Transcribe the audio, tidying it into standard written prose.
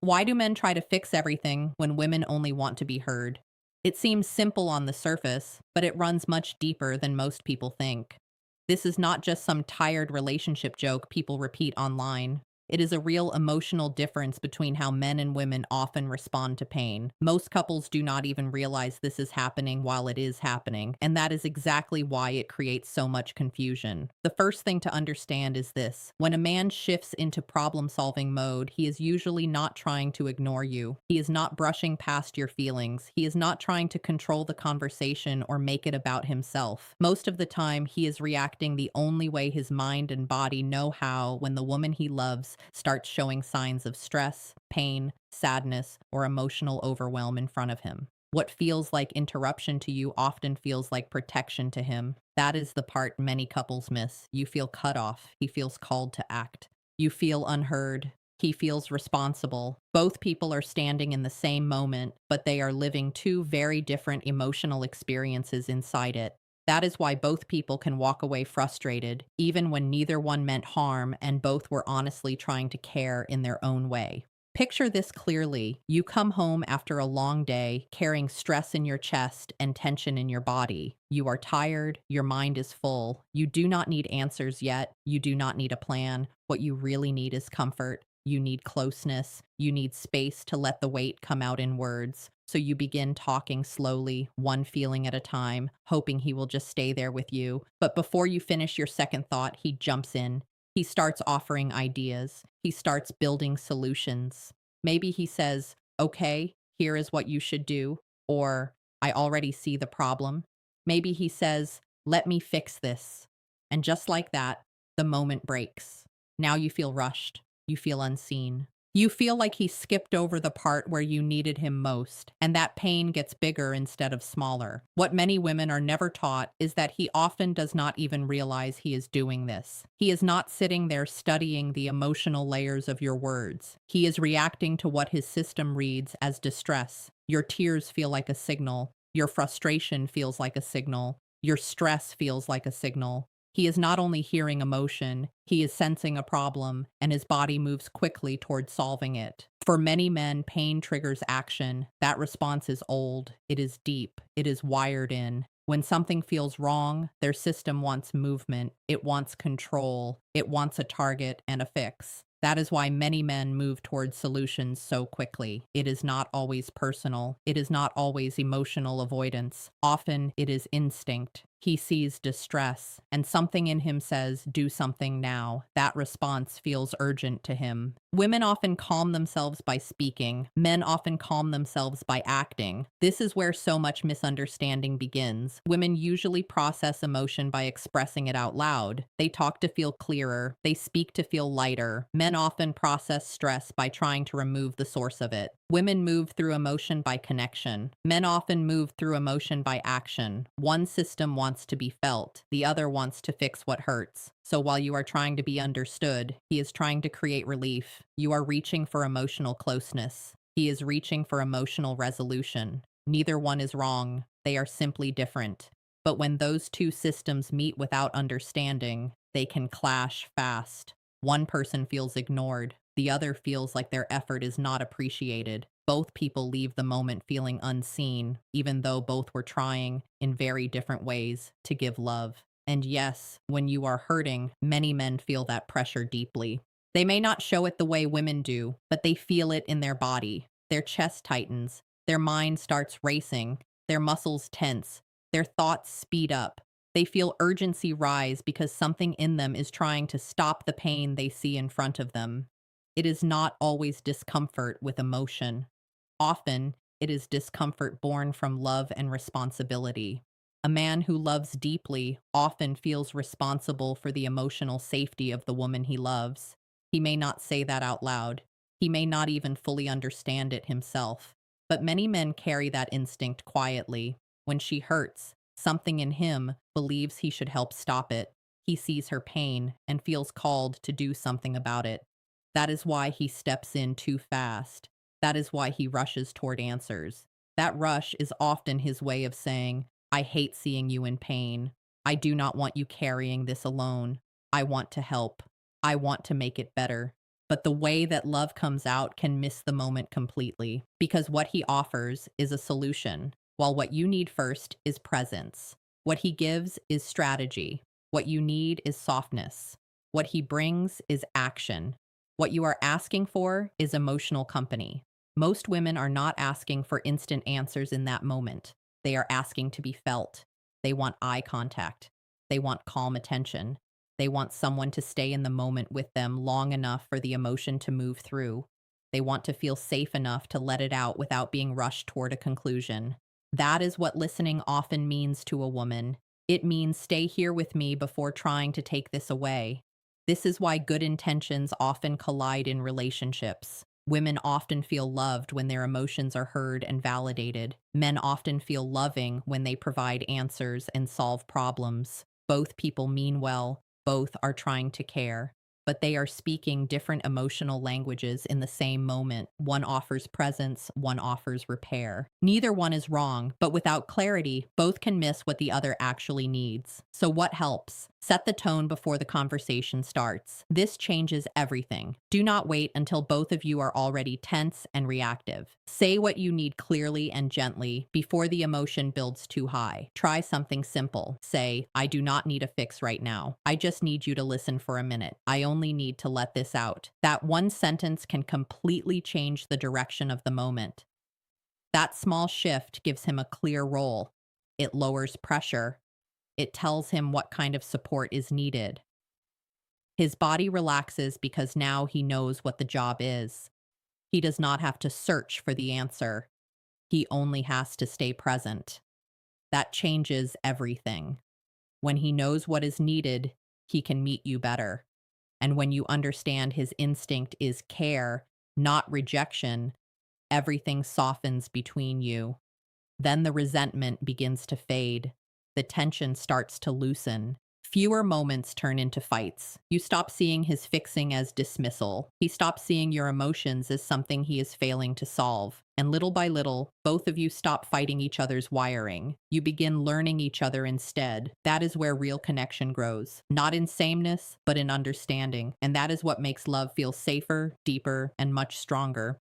Why do men try to fix everything when women only want to be heard? It seems simple on the surface, but it runs much deeper than most people think. This is not just some tired relationship joke people repeat online. It is a real emotional difference between how men and women often respond to pain. Most couples do not even realize this is happening while it is happening, and that is exactly why it creates so much confusion. The first thing to understand is this: when a man shifts into problem solving mode, he is usually not trying to ignore you. He is not brushing past your feelings. He is not trying to control the conversation or make it about himself. Most of the time, he is reacting the only way his mind and body know how when the woman he loves starts showing signs of stress, pain, sadness, or emotional overwhelm in front of him. What feels like interruption to you often feels like protection to him. That is the part many couples miss. You feel cut off. He feels called to act. You feel unheard. He feels responsible. Both people are standing in the same moment, but they are living two very different emotional experiences inside it. That is why both people can walk away frustrated, even when neither one meant harm and both were honestly trying to care in their own way. Picture this clearly. You come home after a long day, carrying stress in your chest and tension in your body. You are tired, your mind is full. You do not need answers yet. You do not need a plan. What you really need is comfort. You need closeness. You need space to let the weight come out in words. So you begin talking slowly, one feeling at a time, hoping he will just stay there with you. But before you finish your second thought, he jumps in. He starts offering ideas. He starts building solutions. Maybe he says, "Okay, here is what you should do," or "I already see the problem." Maybe he says, "Let me fix this." And just like that, the moment breaks. Now you feel rushed. You feel unseen. You feel like he skipped over the part where you needed him most, and that pain gets bigger instead of smaller. What many women are never taught is that he often does not even realize he is doing this. He is not sitting there studying the emotional layers of your words. He is reacting to what his system reads as distress. Your tears feel like a signal. Your frustration feels like a signal. Your stress feels like a signal. He is not only hearing emotion, he is sensing a problem, and his body moves quickly toward solving it. For many men, pain triggers action. That response is old, it is deep, it is wired in. When something feels wrong, their system wants movement, it wants control, it wants a target and a fix. That is why many men move towards solutions so quickly. It is not always personal. It is not always emotional avoidance. Often it is instinct. He sees distress, and something in him says, "Do something now." That response feels urgent to him. Women often calm themselves by speaking. Men often calm themselves by acting. This is where so much misunderstanding begins. Women usually process emotion by expressing it out loud. They talk to feel clearer. They speak to feel lighter. Men often process stress by trying to remove the source of it. Women move through emotion by connection. Men often move through emotion by action. One system wants to be felt, the other wants to fix what hurts. So while you are trying to be understood, he is trying to create relief. You are reaching for emotional closeness. He is reaching for emotional resolution. Neither one is wrong, they are simply different. But when those two systems meet without understanding, they can clash fast. One person feels ignored, the other feels like their effort is not appreciated. Both people leave the moment feeling unseen, even though both were trying, in very different ways, to give love. And yes, when you are hurting, many men feel that pressure deeply. They may not show it the way women do, but they feel it in their body. Their chest tightens, their mind starts racing, their muscles tense, their thoughts speed up. They feel urgency rise because something in them is trying to stop the pain they see in front of them. It is not always discomfort with emotion. Often, it is discomfort born from love and responsibility. A man who loves deeply often feels responsible for the emotional safety of the woman he loves. He may not say that out loud. He may not even fully understand it himself. But many men carry that instinct quietly. When she hurts, something in him believes he should help stop it. He sees her pain and feels called to do something about it. That is why he steps in too fast. That is why he rushes toward answers. That rush is often his way of saying, "I hate seeing you in pain. I do not want you carrying this alone. I want to help. I want to make it better." But the way that love comes out can miss the moment completely because what he offers is a solution, while what you need first is presence. What he gives is strategy. What you need is softness. What he brings is action. What you are asking for is emotional company. Most women are not asking for instant answers in that moment. They are asking to be felt. They want eye contact. They want calm attention. They want someone to stay in the moment with them long enough for the emotion to move through. They want to feel safe enough to let it out without being rushed toward a conclusion. That is what listening often means to a woman. It means stay here with me before trying to take this away. This is why good intentions often collide in relationships. Women often feel loved when their emotions are heard and validated. Men often feel loving when they provide answers and solve problems. Both people mean well, both are trying to care, but they are speaking different emotional languages in the same moment. One offers presence, one offers repair. Neither one is wrong, but without clarity, both can miss what the other actually needs. So what helps? Set the tone before the conversation starts. This changes everything. Do not wait until both of you are already tense and reactive. Say what you need clearly and gently before the emotion builds too high. Try something simple. Say, I do not need a fix right now. I just need you to listen for a minute. I only need to let this out. That one sentence can completely change the direction of the moment. That small shift gives him a clear role. It lowers pressure. It tells him what kind of support is needed. His body relaxes because now he knows what the job is. He does not have to search for the answer. He only has to stay present. That changes everything. When he knows what is needed, he can meet you better. And when you understand his instinct is care, not rejection, everything softens between you. Then the resentment begins to fade. The tension starts to loosen. Fewer moments turn into fights. You stop seeing his fixing as dismissal. He stops seeing your emotions as something he is failing to solve. And little by little, both of you stop fighting each other's wiring. You begin learning each other instead. That is where real connection grows. Not in sameness, but in understanding. And that is what makes love feel safer, deeper, and much stronger.